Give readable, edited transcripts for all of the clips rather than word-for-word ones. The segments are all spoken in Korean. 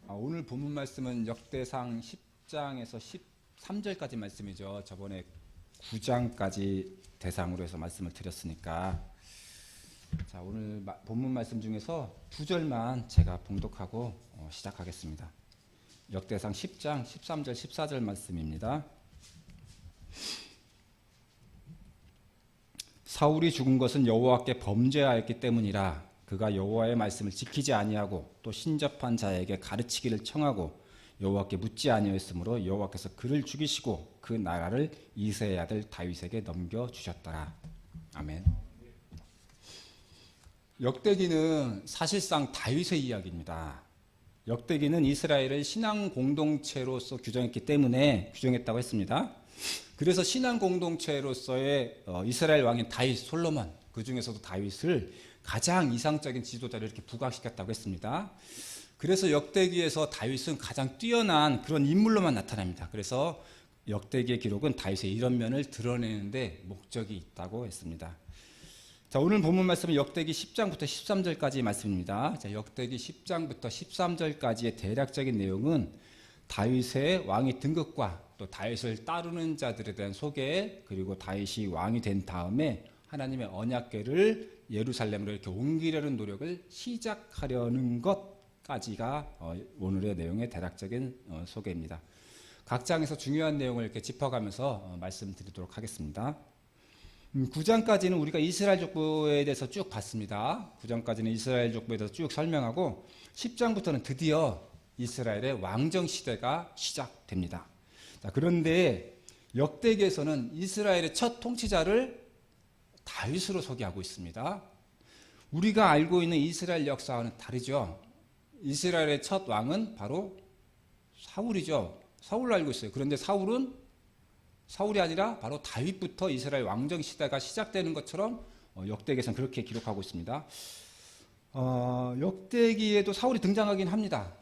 오늘 본문 말씀은 역대상 10장에서 13절까지 말씀이죠. 저번에 9장까지 대상으로 해서 말씀을 드렸으니까 자, 오늘 본문 말씀 중에서 2절만 제가 봉독하고 시작하겠습니다. 역대상 10장 13절 14절 말씀입니다. 사울이 죽은 것은 여호와께 범죄하였기 때문이라. 그가 여호와의 말씀을 지키지 아니하고 또 신접한 자에게 가르치기를 청하고 여호와께 묻지 아니하였으므로 여호와께서 그를 죽이시고 그 나라를 이새의 아들 다윗에게 넘겨주셨더라. 아멘. 역대기는 사실상 다윗의 이야기입니다. 역대기는 이스라엘을 신앙 공동체로서 규정했다고 했습니다. 그래서 신앙 공동체로서의 이스라엘 왕인 다윗, 솔로몬, 그 중에서도 다윗을 가장 이상적인 지도자를 이렇게 부각시켰다고 했습니다. 그래서 역대기에서 다윗은 가장 뛰어난 그런 인물로만 나타납니다. 그래서 역대기의 기록은 다윗의 이런 면을 드러내는데 목적이 있다고 했습니다. 자, 오늘 본문 말씀은 역대기 10장부터 13절까지 말씀입니다. 자, 역대기 10장부터 13절까지의 대략적인 내용은 다윗의 왕위 등극과 또 다윗을 따르는 자들에 대한 소개, 그리고 다윗이 왕이 된 다음에 하나님의 언약궤를 예루살렘으로 이렇게 옮기려는 노력을 시작하려는 것까지가 오늘의 내용의 대략적인 소개입니다. 각 장에서 중요한 내용을 이렇게 짚어가면서 말씀드리도록 하겠습니다. 9장까지는 우리가 이스라엘 족보에 대해서 쭉 봤습니다. 9장까지는 이스라엘 족보에 대해서 쭉 설명하고 10장부터는 드디어 이스라엘의 왕정 시대가 시작됩니다. 자, 그런데 역대기에서는 이스라엘의 첫 통치자를 다윗으로 소개하고 있습니다. 우리가 알고 있는 이스라엘 역사와는 다르죠. 이스라엘의 첫 왕은 바로 사울이죠. 사울로 알고 있어요. 그런데 사울이 아니라 바로 다윗부터 이스라엘 왕정 시대가 시작되는 것처럼 역대기에서는 그렇게 기록하고 있습니다. 역대기에도 사울이 등장하긴 합니다.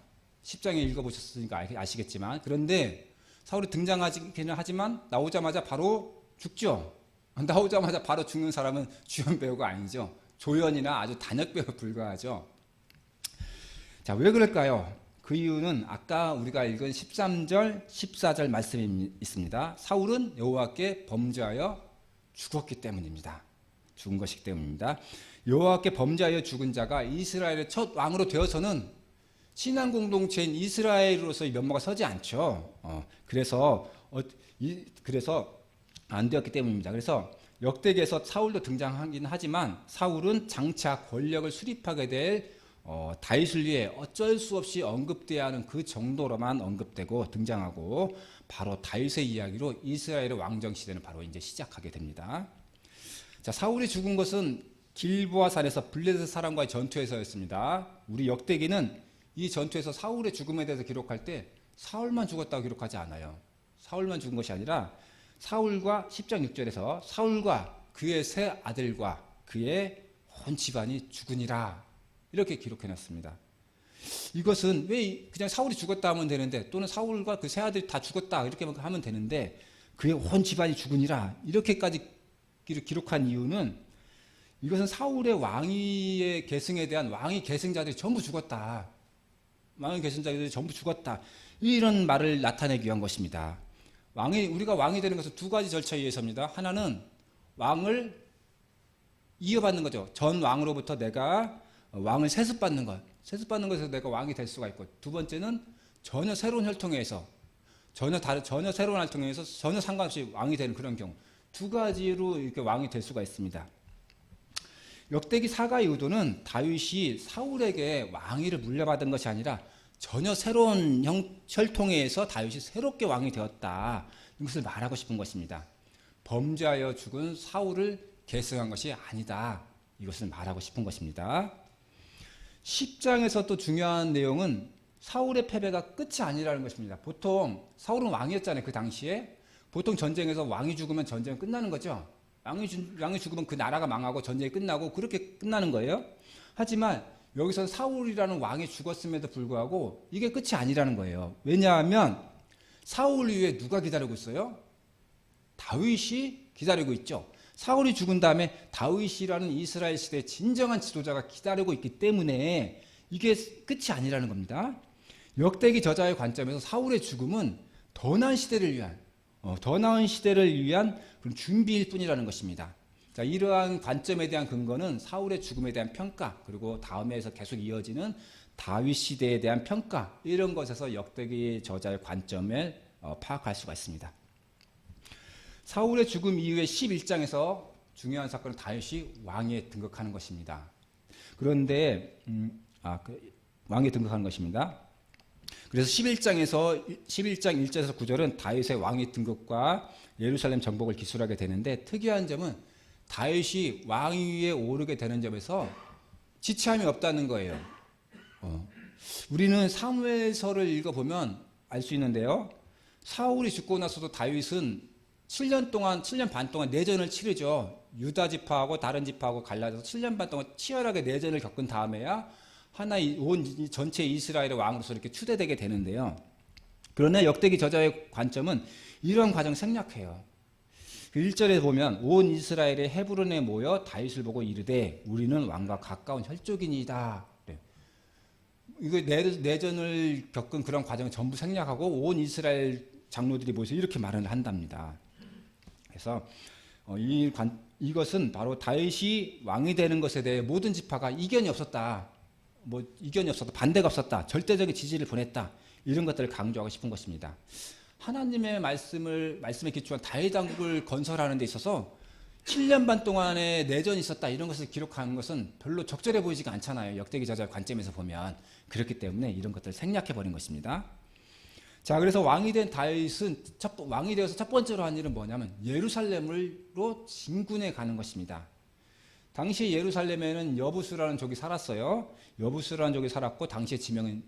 10장에 읽어보셨으니까 아시겠지만, 그런데 사울이 등장하기는 하지만 나오자마자 바로 죽죠. 나오자마자 바로 죽는 사람은 주연 배우가 아니죠. 조연이나 아주 단역 배우에 불과하죠. 자, 왜 그럴까요? 그 이유는 아까 우리가 읽은 13절, 14절 말씀이 있습니다. 사울은 여호와께 범죄하여 죽었기 때문입니다. 죽은 것이기 때문입니다. 여호와께 범죄하여 죽은 자가 이스라엘의 첫 왕으로 되어서는 신앙 공동체인 이스라엘로서의 면모가 서지 않죠. 그래서 안 되었기 때문입니다. 그래서 역대기에서 사울도 등장하긴 하지만 사울은 장차 권력을 수립하게 될 다윗을 위해 어쩔 수 없이 언급돼야 하는 그 정도로만 언급되고 등장하고 바로 다윗의 이야기로 이스라엘의 왕정 시대는 바로 이제 시작하게 됩니다. 자, 사울이 죽은 것은 길보아 산에서 블레셋 사람과의 전투에서였습니다. 우리 역대기는 이 전투에서 사울의 죽음에 대해서 기록할 때 사울만 죽었다고 기록하지 않아요. 사울만 죽은 것이 아니라 사울과 10장 6절에서 사울과 그의 세 아들과 그의 온 집안이 죽으니라 이렇게 기록해놨습니다. 이것은 왜 그냥 사울이 죽었다 하면 되는데, 또는 사울과 그 세 아들이 다 죽었다 이렇게 하면 되는데 그의 온 집안이 죽으니라 이렇게까지 기록한 이유는 이것은 사울의 왕위의 계승에 대한 왕위 계승자들이 전부 죽었다. 왕위 계승자들이 전부 죽었다. 이런 말을 나타내기 위한 것입니다. 우리가 왕이 되는 것은 두 가지 절차에 의해서입니다. 하나는 왕을 이어받는 거죠. 전 왕으로부터 내가 왕을 세습받는 것. 세습받는 것에서 내가 왕이 될 수가 있고, 두 번째는 전혀 새로운 혈통에 의해서, 전혀 새로운 혈통에 의해서 전혀 상관없이 왕이 되는 그런 경우. 두 가지로 이렇게 왕이 될 수가 있습니다. 역대기 사가의 의도는 다윗이 사울에게 왕위를 물려받은 것이 아니라 전혀 새로운 혈통에 의해서 다윗이 새롭게 왕이 되었다. 이것을 말하고 싶은 것입니다. 범죄하여 죽은 사울을 계승한 것이 아니다. 이것을 말하고 싶은 것입니다. 10장에서 또 중요한 내용은 사울의 패배가 끝이 아니라는 것입니다. 보통 사울은 왕이었잖아요. 그 당시에. 보통 전쟁에서 왕이 죽으면 전쟁은 끝나는 거죠. 왕이 죽으면 그 나라가 망하고 전쟁이 끝나고 그렇게 끝나는 거예요. 하지만 여기서 사울이라는 왕이 죽었음에도 불구하고 이게 끝이 아니라는 거예요. 왜냐하면 사울 이후에 누가 기다리고 있어요? 다윗이 기다리고 있죠. 사울이 죽은 다음에 다윗이라는 이스라엘 시대의 진정한 지도자가 기다리고 있기 때문에 이게 끝이 아니라는 겁니다. 역대기 저자의 관점에서 사울의 죽음은 더 나은 시대를 위한 그런 준비일 뿐이라는 것입니다. 자, 이러한 관점에 대한 근거는 사울의 죽음에 대한 평가, 그리고 다음에서 계속 이어지는 다윗 시대에 대한 평가, 이런 것에서 역대기 저자의 관점을 파악할 수가 있습니다. 사울의 죽음 이후에 11장에서 중요한 사건은 다윗이 왕위에 등극하는 것입니다. 그런데 왕위에 등극하는 것입니다. 그래서 11장 1절에서 9절은 다윗의 왕위 등극과 예루살렘 정복을 기술하게 되는데, 특이한 점은 다윗이 왕위에 오르게 되는 점에서 지체함이 없다는 거예요. 우리는 사무엘서를 읽어보면 알 수 있는데요, 사울이 죽고 나서도 다윗은 7년 반 동안 내전을 치르죠. 유다 지파하고 다른 지파하고 갈라져서 7년 반 동안 치열하게 내전을 겪은 다음에야 온 전체 이스라엘의 왕으로서 이렇게 추대되게 되는데요. 그러나 역대기 저자의 관점은 이런 과정을 생략해요. 그 1절에 보면 온 이스라엘의 헤브론에 모여 다윗을 보고 이르되 우리는 왕과 가까운 혈족이니이다. 이거 내전을 겪은 그런 과정을 전부 생략하고 온 이스라엘 장로들이 모여서 이렇게 말을 한답니다. 그래서 이것은 바로 다윗이 왕이 되는 것에 대해 모든 지파가 이견이 없었다. 반대가 없었다. 절대적인 지지를 보냈다. 이런 것들을 강조하고 싶은 것입니다. 하나님의 말씀에 기초한 다윗 왕국을 건설하는 데 있어서 7년 반 동안의 내전이 있었다, 이런 것을 기록하는 것은 별로 적절해 보이지가 않잖아요. 역대기 저자의 관점에서 보면. 그렇기 때문에 이런 것들을 생략해버린 것입니다. 자, 그래서 왕이 된 다윗은 왕이 되어서 첫 번째로 한 일은 뭐냐면 예루살렘으로 진군해 가는 것입니다. 당시 예루살렘에는 여부수라는 족이 살았어요. 여부수라는 족이 살았고 당시의 지명은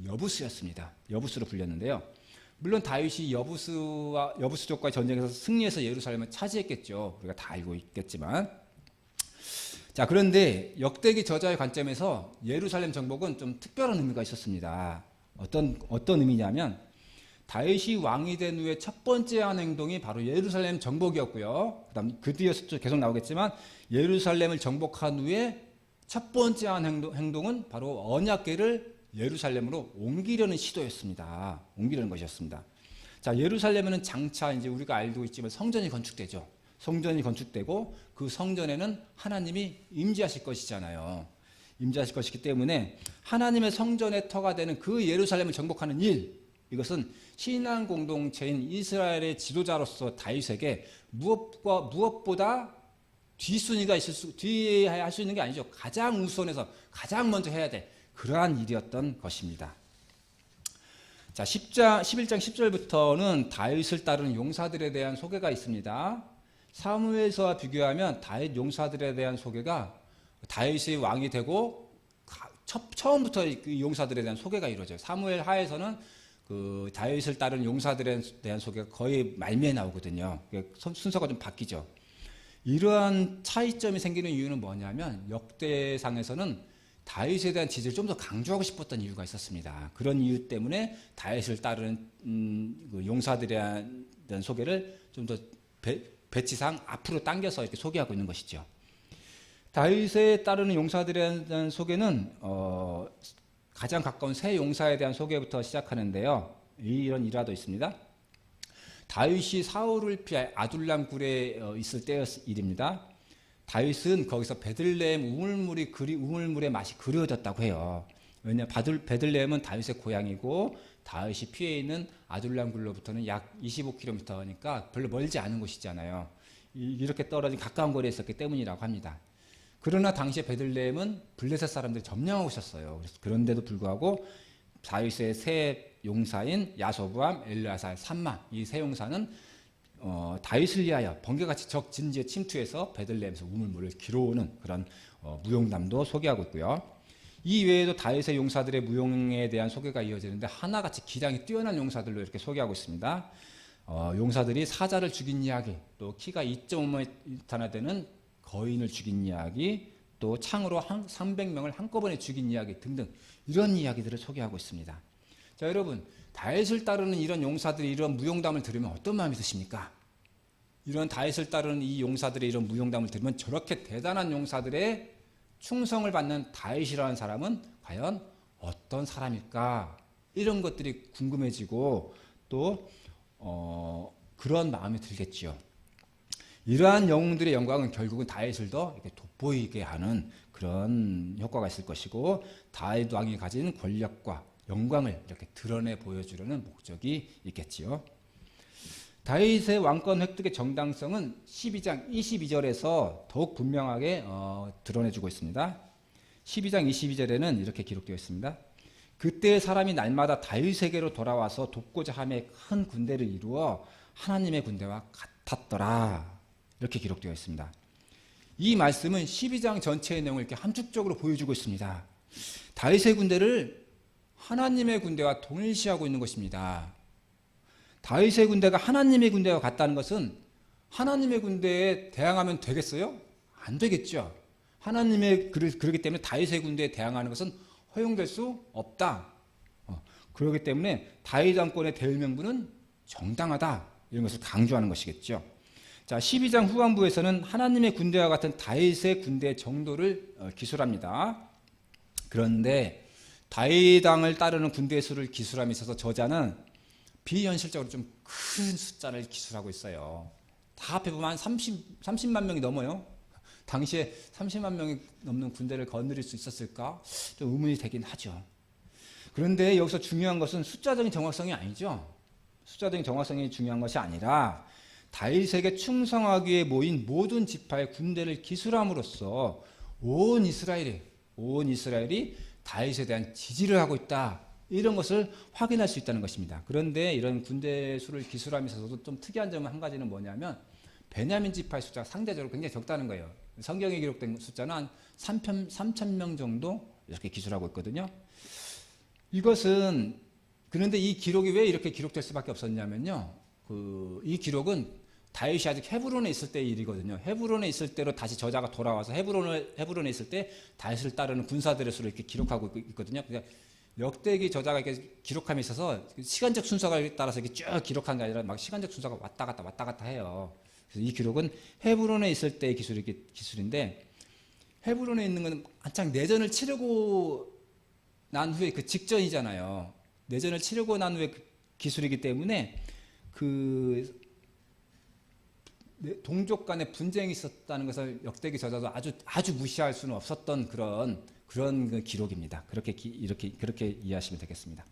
여부수였습니다. 여부수로 불렸는데요. 물론 다윗이 여부수족과의 전쟁에서 승리해서 예루살렘을 차지했겠죠. 우리가 다 알고 있겠지만. 자, 그런데 역대기 저자의 관점에서 예루살렘 정복은 좀 특별한 의미가 있었습니다. 어떤 의미냐면 다윗이 왕이 된 후에 첫 번째 한 행동이 바로 예루살렘 정복이었고요. 그다음 그 뒤에서 계속 나오겠지만 예루살렘을 정복한 후에 첫 번째 한 행동은 바로 언약궤를 예루살렘으로 옮기려는 시도였습니다. 옮기려는 것이었습니다. 자, 예루살렘에는 장차 이제 우리가 알고 있지만 성전이 건축되죠. 성전이 건축되고 그 성전에는 하나님이 임재하실 것이잖아요. 임재하실 것이기 때문에 하나님의 성전의 터가 되는 그 예루살렘을 정복하는 일, 이것은 신앙 공동체인 이스라엘의 지도자로서 다윗에게 무엇보다 뒤에 할 수 있는 게 아니죠. 가장 우선해서 가장 먼저 해야 될 그러한 일이었던 것입니다. 자, 11장 10절부터는 다윗을 따르는 용사들에 대한 소개가 있습니다. 사무엘서와 비교하면 다윗 용사들에 대한 소개가 다윗이 왕이 되고 처음부터 그 용사들에 대한 소개가 이루어져요. 사무엘 하에서는 그 다윗을 따르는 용사들에 대한 소개가 거의 말미에 나오거든요. 순서가 좀 바뀌죠. 이러한 차이점이 생기는 이유는 뭐냐면 역대상에서는 다윗에 대한 지지를 좀 더 강조하고 싶었던 이유가 있었습니다. 그런 이유 때문에 다윗을 따르는 그 용사들에 대한 소개를 좀 더 배치상 앞으로 당겨서 이렇게 소개하고 있는 것이죠. 다윗에 따르는 용사들에 대한 소개는 가장 가까운 세 용사에 대한 소개부터 시작하는데요. 이런 일화도 있습니다. 다윗이 사울을 피해 아둘람 굴에 있을 때의 일입니다. 다윗은 거기서 베들레헴 우물물의 맛이 그리워졌다고 해요. 왜냐하면 베들레헴은 다윗의 고향이고 다윗이 피해 있는 아둘람 굴로부터는 약 25km니까 별로 멀지 않은 곳이잖아요. 이렇게 떨어진 가까운 거리에 있었기 때문이라고 합니다. 그러나 당시에 베들레헴은 블레셋 사람들이 점령하고 있었어요. 그런데도 불구하고 다윗의 세 용사인 야소부암, 엘르아살, 삼마, 이 세 용사는 다윗을 위하여 번개같이 적 진지에 침투해서 베들레헴에서 우물물을 길어오는 그런 무용담도 소개하고 있고요. 이 외에도 다윗의 용사들의 무용에 대한 소개가 이어지는데 하나같이 기량이 뛰어난 용사들로 이렇게 소개하고 있습니다. 용사들이 사자를 죽인 이야기, 또 키가 2.5m나 되는 거인을 죽인 이야기, 또 창으로 300명을 한꺼번에 죽인 이야기 등등 이런 이야기들을 소개하고 있습니다. 자, 여러분, 다윗을 따르는 이런 용사들이 이런 무용담을 들으면 어떤 마음이 드십니까? 이런 다윗을 따르는 이 용사들의 이런 무용담을 들으면 저렇게 대단한 용사들의 충성을 받는 다윗이라는 사람은 과연 어떤 사람일까? 이런 것들이 궁금해지고 또 그런 마음이 들겠죠. 이러한 영웅들의 영광은 결국은 다윗을 더 이렇게 돋보이게 하는 그런 효과가 있을 것이고 다윗 왕이 가진 권력과 영광을 이렇게 드러내 보여주려는 목적이 있겠지요. 다윗의 왕권 획득의 정당성은 12장 22절에서 더욱 분명하게 드러내주고 있습니다. 12장 22절에는 이렇게 기록되어 있습니다. 그때 사람이 날마다 다윗에게로 돌아와서 돕고자 함에 큰 군대를 이루어 하나님의 군대와 같았더라. 이렇게 기록되어 있습니다. 이 말씀은 12장 전체의 내용을 이렇게 함축적으로 보여주고 있습니다. 다윗의 군대를 하나님의 군대와 동일시하고 있는 것입니다. 다윗의 군대가 하나님의 군대와 같다는 것은 하나님의 군대에 대항하면 되겠어요? 안 되겠죠. 그렇기 때문에 다윗의 군대에 대항하는 것은 허용될 수 없다. 그렇기 때문에 다윗 왕권의 대의명분은 정당하다. 이런 것을 강조하는 것이겠죠. 자, 12장 후반부에서는 하나님의 군대와 같은 다윗의 군대의 정도를 기술합니다. 그런데 다윗 왕을 따르는 군대의 수를 기술함에 있어서 저자는 비현실적으로 좀 큰 숫자를 기술하고 있어요. 다 합해보면 한 30만 명이 넘어요. 당시에 30만 명이 넘는 군대를 거느릴 수 있었을까? 좀 의문이 되긴 하죠. 그런데 여기서 중요한 것은 숫자적인 정확성이 아니죠. 숫자적인 정확성이 중요한 것이 아니라 다윗에게 충성하기 위해 모인 모든 지파의 군대를 기술함으로써 온 이스라엘이 다윗에 대한 지지를 하고 있다. 이런 것을 확인할 수 있다는 것입니다. 그런데 이런 군대 수를 기술함에서도 좀 특이한 점은 한 가지는 뭐냐면 베냐민 지파의 숫자가 상대적으로 굉장히 적다는 거예요. 성경에 기록된 숫자는 한 3,000명 정도 이렇게 기술하고 있거든요. 그런데 이 기록이 왜 이렇게 기록될 수밖에 없었냐면요. 이 기록은 다윗이 아직 헤브론에 있을 때의 일이거든요. 헤브론에 있을 때로 다시 저자가 돌아와서 헤브론에 있을 때 다윗을 따르는 군사들의 수를 이렇게 기록하고 있거든요. 그러니까 역대기 저자가 이렇게 기록함에 있어서 시간적 순서에 따라서 이렇게 쭉 기록한 게 아니라 막 시간적 순서가 왔다 갔다 해요. 그래서 이 기록은 헤브론에 있을 때의 기술인데 헤브론에 있는 건 한창 내전을 치르고 난 후에 그 직전이잖아요. 내전을 치르고 난 후에 그 기술이기 때문에 동족 간의 분쟁이 있었다는 것을 역대기 저자도 아주 무시할 수는 없었던 그런 그 기록입니다. 그렇게 이해하시면 되겠습니다.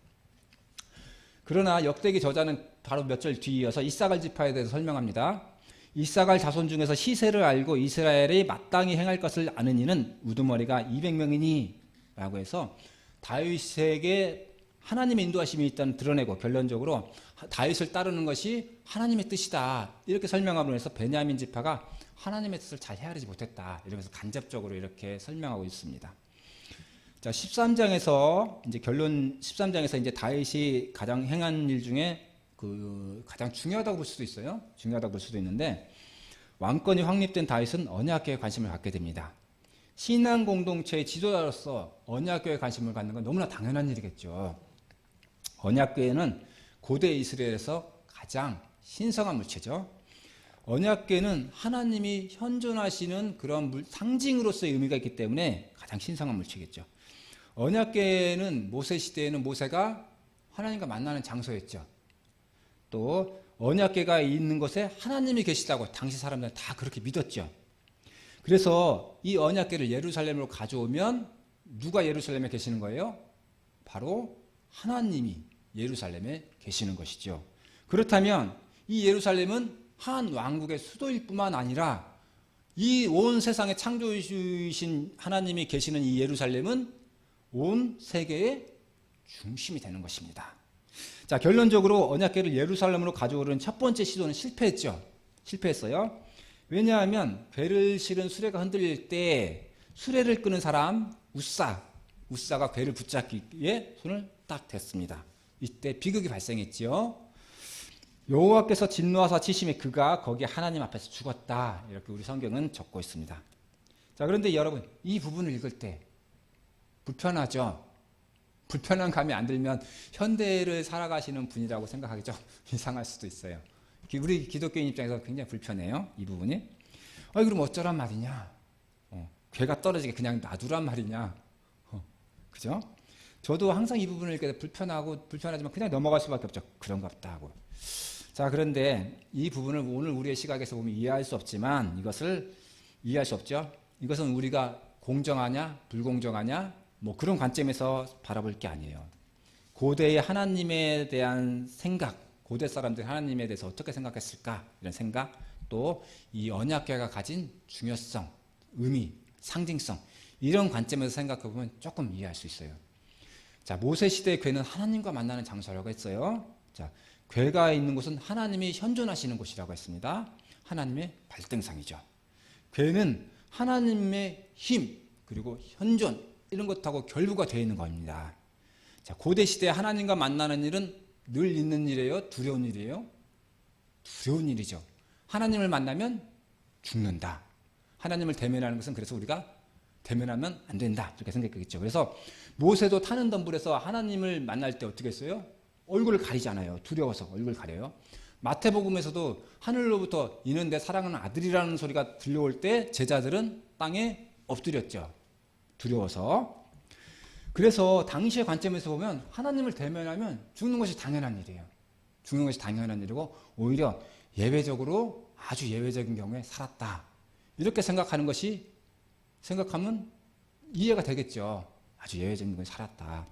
그러나 역대기 저자는 바로 몇 절 뒤이어서 이사갈 지파에 대해서 설명합니다. 이사갈 자손 중에서 시세를 알고 이스라엘이 마땅히 행할 것을 아는 이는 우두머리가 200명이니 라고 해서 다윗에게 하나님의 인도하심이 있다는 드러내고 결론적으로 다윗을 따르는 것이 하나님의 뜻이다. 이렇게 설명함으로 해서 베냐민 지파가 하나님의 뜻을 잘 헤아리지 못했다. 이러면서 간접적으로 이렇게 설명하고 있습니다. 자, 13장에서 이제 다윗이 가장 행한 일 중에 가장 중요하다고 볼 수도 있어요. 중요하다고 볼 수도 있는데 왕권이 확립된 다윗은 언약궤에 관심을 갖게 됩니다. 신앙 공동체의 지도자로서 언약궤에 관심을 갖는 건 너무나 당연한 일이겠죠. 언약궤는 고대 이스라엘에서 가장 신성한 물체죠. 언약궤는 하나님이 현존하시는 그런 상징으로서의 의미가 있기 때문에 가장 신성한 물체겠죠. 언약궤는 모세 시대에는 모세가 하나님과 만나는 장소였죠. 또 언약궤가 있는 곳에 하나님이 계시다고 당시 사람들은 다 그렇게 믿었죠. 그래서 이 언약궤를 예루살렘으로 가져오면 누가 예루살렘에 계시는 거예요? 바로 하나님이 예루살렘에 계시는 것이죠. 그렇다면 이 예루살렘은 한 왕국의 수도일 뿐만 아니라 이 온 세상의 창조주이신 하나님이 계시는 이 예루살렘은 온 세계의 중심이 되는 것입니다. 자, 결론적으로 언약궤를 예루살렘으로 가져오려는 첫 번째 시도는 실패했어요. 왜냐하면 궤를 실은 수레가 흔들릴 때 수레를 끄는 사람 우사가 궤를 붙잡기 위해 손을 딱 댔습니다. 이때 비극이 발생했죠. 여호와께서 진노하사 치심에 그가 거기 하나님 앞에서 죽었다. 이렇게 우리 성경은 적고 있습니다. 자, 그런데 여러분 이 부분을 읽을 때 불편하죠. 불편한 감이 안 들면 현대를 살아가시는 분이라고 생각하기 좀 이상할 수도 있어요. 우리 기독교인 입장에서 굉장히 불편해요. 이 부분이. 그럼 어쩌란 말이냐. 괴가 떨어지게 그냥 놔두란 말이냐. 그죠? 저도 항상 이 부분을 이렇게 불편하지만 그냥 넘어갈 수밖에 없죠. 그런가 보다 하고. 자, 그런데 이 부분을 오늘 우리의 시각에서 보면 이해할 수 없지만 이것을 이해할 수 없죠. 이것은 우리가 공정하냐, 불공정하냐, 뭐 그런 관점에서 바라볼 게 아니에요. 고대의 하나님에 대한 생각, 고대 사람들이 하나님에 대해서 어떻게 생각했을까? 이런 생각, 또 이 언약궤가 가진 중요성, 의미, 상징성, 이런 관점에서 생각해 보면 조금 이해할 수 있어요. 자, 모세 시대의 궤는 하나님과 만나는 장소라고 했어요. 자, 궤가 있는 곳은 하나님이 현존하시는 곳이라고 했습니다. 하나님의 발등상이죠. 궤는 하나님의 힘, 그리고 현존, 이런 것하고 결부가 되어 있는 겁니다. 자, 고대 시대에 하나님과 만나는 일은 늘 있는 일이에요? 두려운 일이에요? 두려운 일이죠. 하나님을 만나면 죽는다. 하나님을 대면하는 것은 그래서 우리가 대면하면 안 된다. 이렇게 생각했겠죠. 그래서 모세도 타는 덤불에서 하나님을 만날 때 어떻게 했어요? 얼굴을 가리잖아요. 두려워서 얼굴을 가려요. 마태복음에서도 하늘로부터 이는 내 사랑하는 아들이라는 소리가 들려올 때 제자들은 땅에 엎드렸죠. 두려워서. 그래서 당시의 관점에서 보면 하나님을 대면하면 죽는 것이 당연한 일이에요. 죽는 것이 당연한 일이고 오히려 예외적으로 아주 예외적인 경우에 살았다. 이렇게 생각하는 것이 생각하면 이해가 되겠죠. 아주 예외적인 경우에 살았다.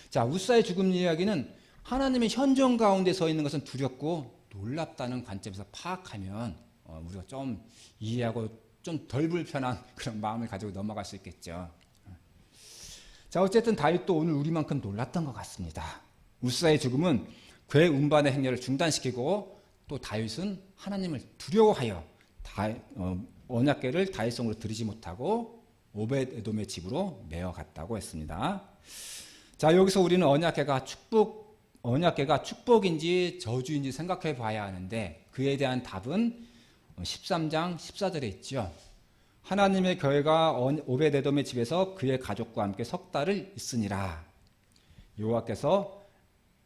자, 웃사의 죽음 이야기는 하나님의 현존 가운데 서 있는 것은 두렵고 놀랍다는 관점에서 파악하면 우리가 좀 이해하고 좀 덜 불편한 그런 마음을 가지고 넘어갈 수 있겠죠. 자, 어쨌든 다윗도 오늘 우리만큼 놀랐던 것 같습니다. 웃사의 죽음은 궤 운반의 행렬을 중단시키고 또 다윗은 하나님을 두려워하여 언약궤를 다윗성으로 들이지 못하고 오벳에돔의 집으로 메어갔다고 했습니다. 자, 여기서 우리는 언약궤가 축복인지 저주인지 생각해 봐야 하는데 그에 대한 답은 13장 14절에 있죠. 하나님의 궤가 오벳에돔의 집에서 그의 가족과 함께 석 달을 있으니라. 여호와께서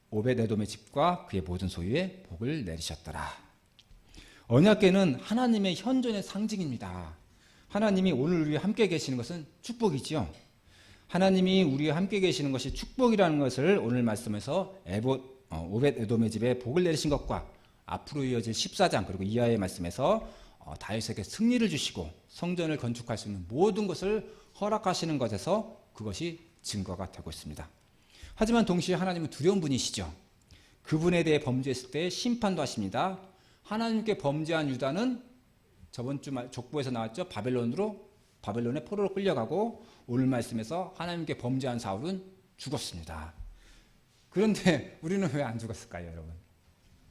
오벳에돔의 집과 그의 모든 소유에 복을 내리셨더라. 언약궤는 하나님의 현존의 상징입니다. 하나님이 오늘 우리와 함께 계시는 것은 축복이지요. 하나님이 우리와 함께 계시는 것이 축복이라는 것을 오늘 말씀에서 오벳에돔의 집에 복을 내리신 것과 앞으로 이어질 14장 그리고 이하의 말씀에서 다윗에게 승리를 주시고 성전을 건축할 수 있는 모든 것을 허락하시는 것에서 그것이 증거가 되고 있습니다. 하지만 동시에 하나님은 두려운 분이시죠. 그분에 대해 범죄했을 때 심판도 하십니다. 하나님께 범죄한 유다는 저번 주 족보에서 나왔죠. 바벨론의 포로로 끌려가고 오늘 말씀에서 하나님께 범죄한 사울은 죽었습니다. 그런데 우리는 왜 안 죽었을까요, 여러분?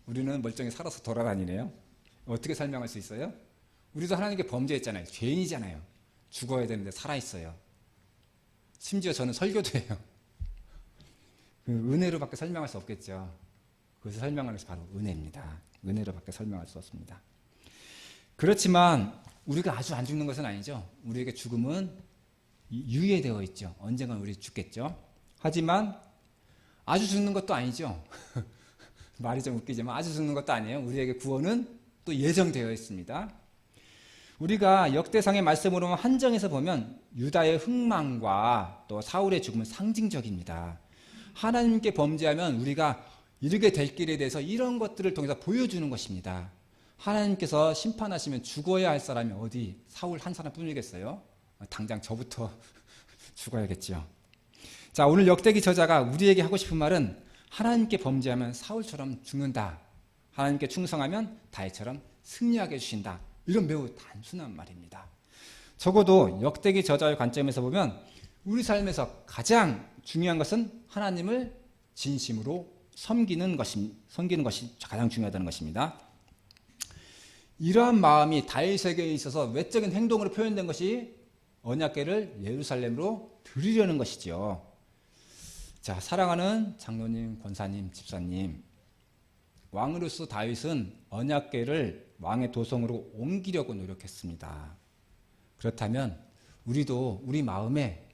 우리는 멀쩡히 살아서 돌아다니네요. 어떻게 설명할 수 있어요? 우리도 하나님께 범죄했잖아요. 죄인이잖아요. 죽어야 되는데 살아있어요. 심지어 저는 설교도 해요. 그 은혜로밖에 설명할 수 없겠죠. 그것을 설명하는 것이 바로 은혜입니다. 은혜로밖에 설명할 수 없습니다. 그렇지만 우리가 아주 안 죽는 것은 아니죠. 우리에게 죽음은 유예되어 있죠. 언젠간 우리 죽겠죠. 하지만 아주 죽는 것도 아니죠. 말이 좀 웃기지만 아주 죽는 것도 아니에요. 우리에게 구원은 또 예정되어 있습니다. 우리가 역대상의 말씀으로 한정해서 보면 유다의 흥망과 또 사울의 죽음은 상징적입니다. 하나님께 범죄하면 우리가 이르게 될 길에 대해서 이런 것들을 통해서 보여주는 것입니다. 하나님께서 심판하시면 죽어야 할 사람이 어디 사울 한 사람뿐이겠어요? 당장 저부터 죽어야겠죠. 자, 오늘 역대기 저자가 우리에게 하고 싶은 말은 하나님께 범죄하면 사울처럼 죽는다. 하나님께 충성하면 다윗처럼 승리하게 해주신다. 이런 매우 단순한 말입니다. 적어도 역대기 저자의 관점에서 보면 우리 삶에서 가장 중요한 것은 하나님을 진심으로 섬기는 것이 가장 중요하다는 것입니다. 이러한 마음이 다윗에게 있어서 외적인 행동으로 표현된 것이 언약궤를 예루살렘으로 드리려는 것이죠. 자, 사랑하는 장로님, 권사님, 집사님, 왕으로서 다윗은 언약궤를 왕의 도성으로 옮기려고 노력했습니다. 그렇다면 우리도 우리 마음에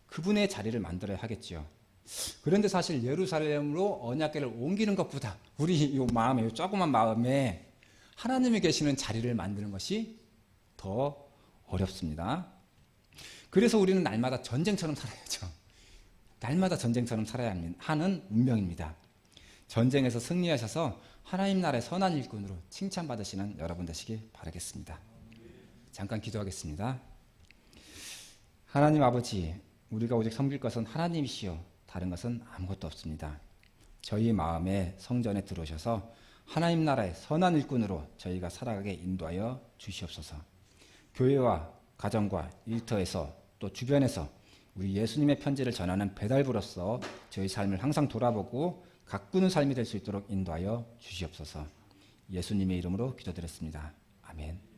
그분의 자리를 만들어야 하겠죠. 그런데 사실 예루살렘으로 언약궤를 옮기는 것보다 우리 이 마음에, 이 조그만 마음에 하나님이 계시는 자리를 만드는 것이 더 어렵습니다. 그래서 우리는 날마다 전쟁처럼 살아야죠. 날마다 전쟁처럼 살아야 하는 운명입니다. 전쟁에서 승리하셔서 하나님 나라의 선한 일꾼으로 칭찬받으시는 여러분 되시길 바라겠습니다. 잠깐 기도하겠습니다. 하나님 아버지, 우리가 오직 섬길 것은 하나님이시요 다른 것은 아무것도 없습니다. 저희 마음에 성전에 들어오셔서 하나님 나라의 선한 일꾼으로 저희가 살아가게 인도하여 주시옵소서. 교회와 가정과 일터에서 또 주변에서 우리 예수님의 편지를 전하는 배달부로서 저희 삶을 항상 돌아보고 가꾸는 삶이 될 수 있도록 인도하여 주시옵소서. 예수님의 이름으로 기도드렸습니다. 아멘.